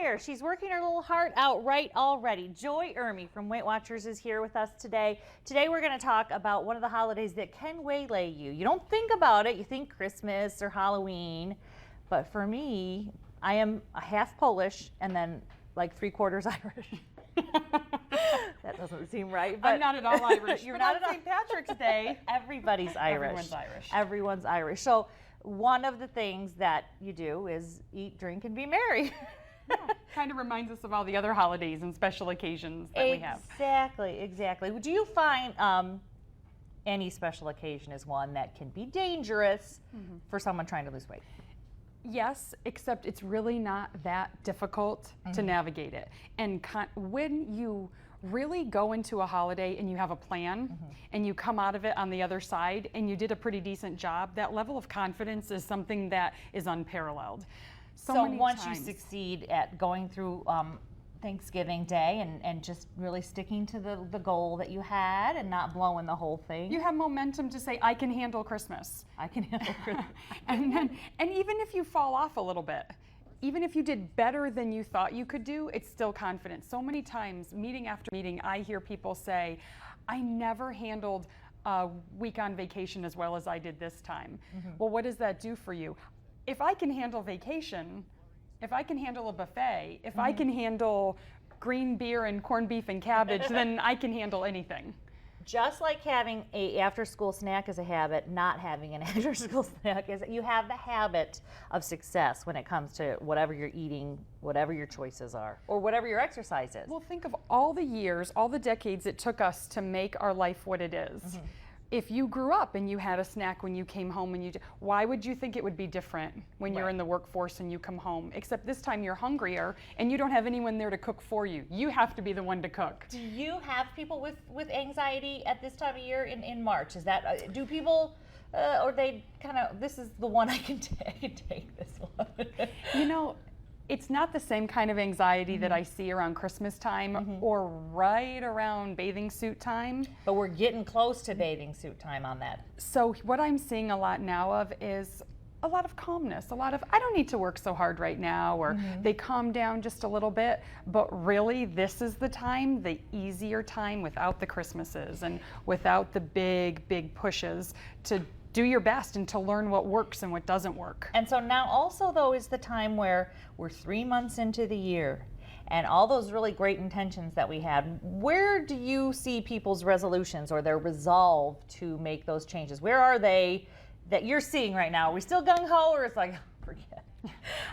here. She's working her little heart out right already. Joy Ermy from Weight Watchers is here with us today. Today we're going to talk about one of the holidays that can waylay you. You don't think about it. You think Christmas or Halloween. But for me, I am a half Polish and then like 3/4 Irish. That doesn't seem right. But I'm not at all Irish. You're not at all. St. Patrick's Day. Everybody's Irish. Everyone's Irish. Everyone's Irish. So one of the things that you do is eat, drink, and be merry. Yeah, kind of reminds us of all the other holidays and special occasions that we have. Exactly. Do you find any special occasion is one that can be dangerous for someone trying to lose weight? Yes, except it's really not that difficult to navigate it. And when you really go into a holiday and you have a plan and you come out of it on the other side and you did a pretty decent job, that level of confidence is something that is unparalleled. So once you succeed at going through Thanksgiving Day and just really sticking to the goal that you had and not blowing the whole thing, you have momentum to say, I can handle Christmas. I can handle Christmas. and even if you fall off a little bit, even if you did better than you thought you could do, it's still confidence. So many times, meeting after meeting, I hear people say, I never handled a week on vacation as well as I did this time. Well, what does that do for you? If I can handle vacation, if I can handle a buffet, if I can handle green beer and corned beef and cabbage, then I can handle anything. Just like having a after-school snack is a habit, not having an after-school snack is, you have the habit of success when it comes to whatever you're eating, whatever your choices are, or whatever your exercise is. Well, think of all the years, all the decades it took us to make our life what it is. If you grew up and you had a snack when you came home, why would you think it would be different when you're in the workforce and you come home? Except this time you're hungrier and you don't have anyone there to cook for you. You have to be the one to cook. Do you have people with anxiety at this time of year in March? Is that do people or they kind of, this is the one I can take this one? You know, it's not the same kind of anxiety that I see around Christmas time or right around bathing suit time. But we're getting close to bathing suit time on that. So what I'm seeing a lot now of is a lot of calmness, a lot of, I don't need to work so hard right now, or they calm down just a little bit, but really this is the time, the easier time without the Christmases and without the big pushes to do your best and to learn what works and what doesn't work. And so now also though is the time where we're 3 months into the year and all those really great intentions that we had. Where do you see people's resolutions or their resolve to make those changes? Where are they that you're seeing right now? Are we still gung-ho or it's like, forget?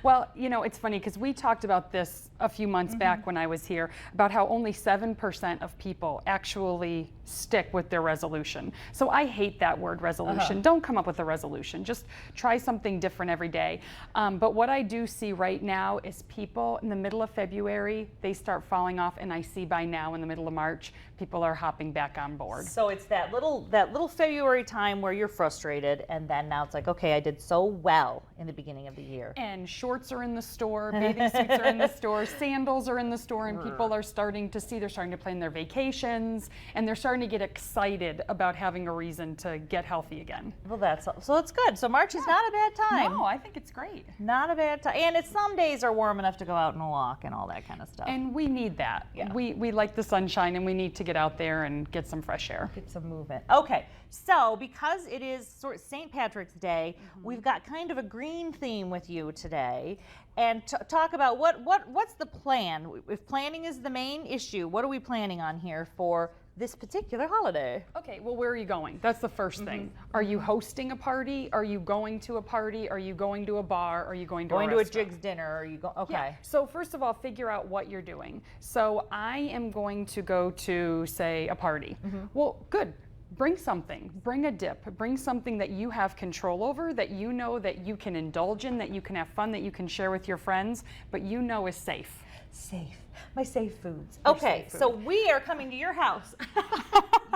Well, you know, it's funny because we talked about this a few months back when I was here about how only 7% of people actually stick with their resolution. So I hate that word resolution. Don't come up with a resolution. Just try something different every day. But what I do see right now is people in the middle of February, they start falling off, and I see by now in the middle of March, people are hopping back on board. So it's that little February time where you're frustrated, and then now it's like, okay, I did so well in the beginning of the year. And shorts are in the store, bathing suits are in the store, sandals are in the store, and people are starting to see, they're starting to plan their vacations, and they're starting to get excited about having a reason to get healthy again. Well, that's good. So March is not a bad time. No, I think it's great. Not a bad time. And it's some days are warm enough to go out and walk and all that kind of stuff. And we need that. Yeah. We like the sunshine, and we need to get out there and get some fresh air. Get some movement. Okay, so because it is sort of St. Patrick's Day, we've got kind of a green theme with you today, and talk about what's the plan. If planning is the main issue, what are we planning on here for this particular holiday? Okay, well, where are you going? That's the first thing. Are you hosting a party? Are you going to a party? Are you going to a bar? Are you going to a restaurant? Jigs dinner? Are you okay? Yeah. So first of all, figure out what you're doing. So I am going to go to, say, a party. Well, good. Bring something. Bring a dip. Bring something that you have control over, that you know that you can indulge in, that you can have fun, that you can share with your friends, but you know is safe. Safe. My safe foods. Your Okay, safe food. so we are coming to your house.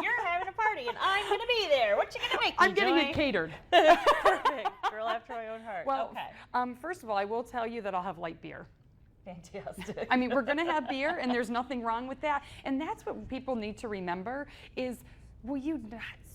You're having a party, and I'm going to be there. What you going to make me, I'm getting Joy? it catered. Perfect. Girl after my own heart. Well, okay. First of all, I will tell you that I'll have light beer. Fantastic. I mean, we're going to have beer, and there's nothing wrong with that. And that's what people need to remember is Well, you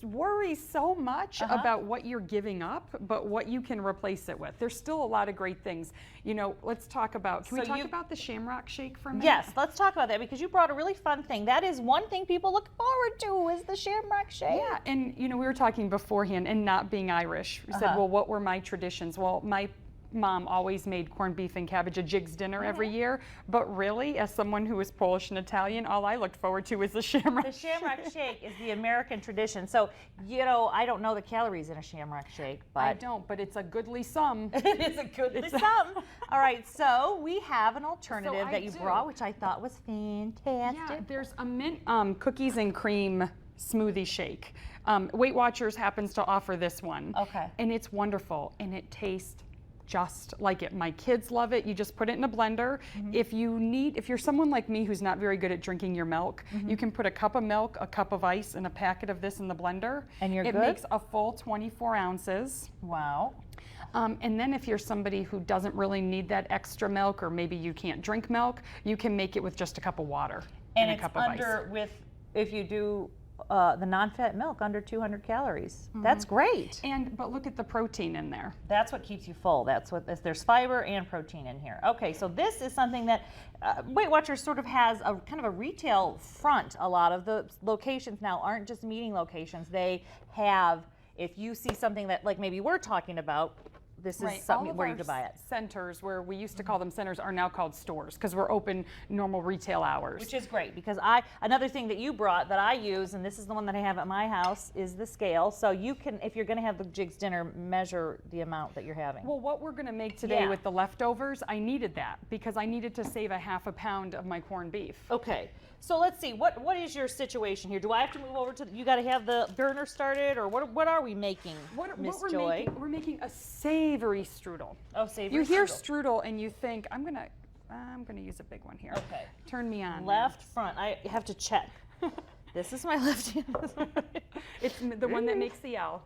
worry so much about what you're giving up, but what you can replace it with. There's still a lot of great things. You know, let's talk about, can we talk about the Shamrock Shake for a minute? Yes, let's talk about that because you brought a really fun thing. That is one thing people look forward to is the Shamrock Shake. Yeah, and you know, we were talking beforehand and not being Irish. We said, well, what were my traditions? Well, my mom always made corned beef and cabbage a Jig's dinner every year, but really, as someone who is Polish and Italian, all I looked forward to was the Shamrock Shake. The Shamrock Shake is the American tradition. So, you know, I don't know the calories in a Shamrock Shake, but I don't, but it's a goodly sum. it is a goodly sum. All right, so we have an alternative that you brought, which I thought was fantastic. Yeah, there's a mint cookies and cream smoothie shake. Weight Watchers happens to offer this one. Okay. And it's wonderful, and it tastes just like it. My kids love it. You just put it in a blender. If you're someone like me who's not very good at drinking your milk, you can put a cup of milk, a cup of ice, and a packet of this in the blender. And you're good? It makes a full 24 ounces. Wow. And then if you're somebody who doesn't really need that extra milk, or maybe you can't drink milk, you can make it with just a cup of water and a cup of ice. If you do the non-fat milk, under 200 calories. That's great. But look at the protein in there. That's what keeps you full. There's fiber and protein in here. Okay, so this is something that Weight Watchers sort of has a kind of a retail front. A lot of the locations now aren't just meeting locations. They have, if you see something that like maybe we're talking about, this is something where you can buy it. Centers, where we used to call them centers, are now called stores because we're open normal retail hours. Which is great because another thing that you brought that I use, and this is the one that I have at my house, is the scale. So you can, if you're going to have the Jig's dinner, measure the amount that you're having. Well, what we're going to make today with the leftovers, I needed that because I needed to save a half a pound of my corned beef. Okay. So let's see, what is your situation here? Do I have to move over to, you got to have the burner started, or what are we making, Miss Joy? We're making a savory strudel. Oh, savory strudel. You hear strudel and you think, I'm gonna use a big one here. Okay. Turn me on. Left front, I have to check. This is my left hand. It's the one that makes the L.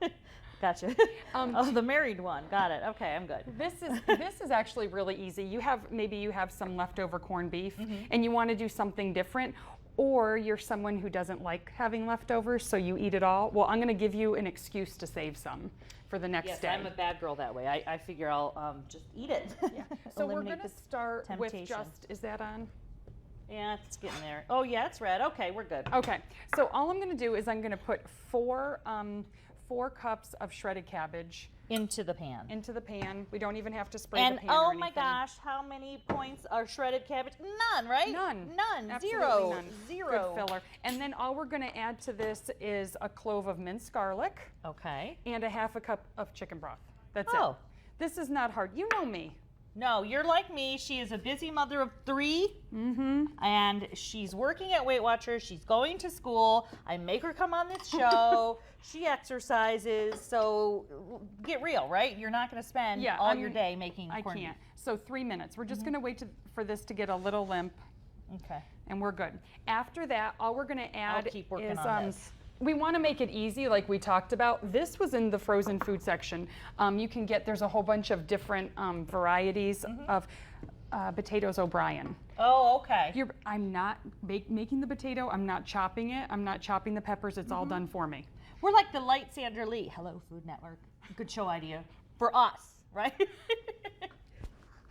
Gotcha. The married one. Got it. Okay, I'm good. This is actually really easy. Maybe you have some leftover corned beef and you want to do something different, or you're someone who doesn't like having leftovers, so you eat it all. Well, I'm going to give you an excuse to save some for the next day. Yes, I'm a bad girl that way. I figure I'll just eat it. Yeah. So we're going to start with is that on? Yeah, it's getting there. Oh yeah, it's red. Okay, we're good. Okay. So all I'm going to do is I'm going to put 4 cups of shredded cabbage into the pan. We don't even have to spray the pan oh or anything. my gosh, how many points are shredded cabbage? None, right? None. Absolutely Zero. none. Zero. Good filler. And then all we're going to add to this is a clove of minced garlic. Okay. And a half a cup of chicken broth. That's Oh. it. This is not hard. You know me. No, you're like me. She is a busy mother of 3, and she's working at Weight Watchers. She's going to school. I make her come on this show. She exercises. So get real, right? You're not going to spend all your day making corned beef. I can't. So 3 minutes. We're just going to wait for this to get a little limp. Okay. And we're good. After that, all we're going to add I'll keep working on this. We want to make it easy, like we talked about. This was in the frozen food section. You can there's a whole bunch of different varieties of potatoes O'Brien. Oh, okay. I'm not making the potato. I'm not chopping it. I'm not chopping the peppers. It's all done for me. We're like the light Sandra Lee. Hello, Food Network. Good show idea for us, right?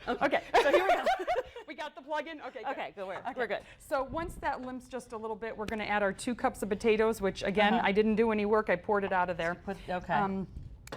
Okay, so here we go. We got the plug-in? Okay, good. Okay, we're good. So once that limps just a little bit, we're going to add our 2 cups of potatoes, which again, I didn't do any work. I poured it out of there. Okay.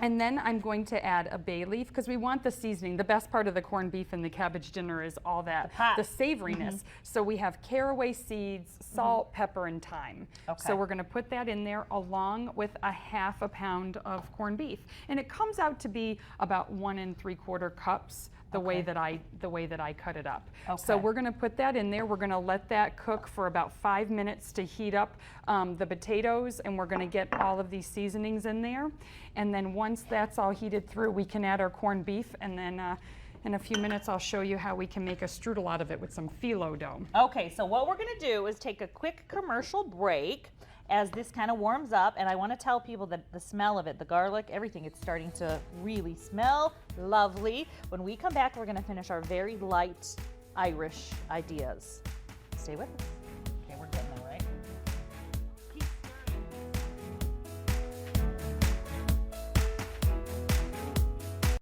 And then I'm going to add a bay leaf because we want the seasoning. The best part of the corned beef and the cabbage dinner is all that, the savoriness. So we have caraway seeds, salt, pepper, and thyme. Okay. So we're going to put that in there along with a half a pound of corned beef. And it comes out to be about 1 3/4 cups. The way that I cut it up. Okay. So we're going to put that in there. We're going to let that cook for about 5 minutes to heat up the potatoes, and we're going to get all of these seasonings in there. And then once that's all heated through, we can add our corned beef, and then in a few minutes I'll show you how we can make a strudel out of it with some phyllo dough. Okay, so what we're going to do is take a quick commercial break as this kind of warms up, and I want to tell people that the smell of it, the garlic, everything, it's starting to really smell lovely. When we come back, we're going to finish our very light Irish ideas. Stay with us.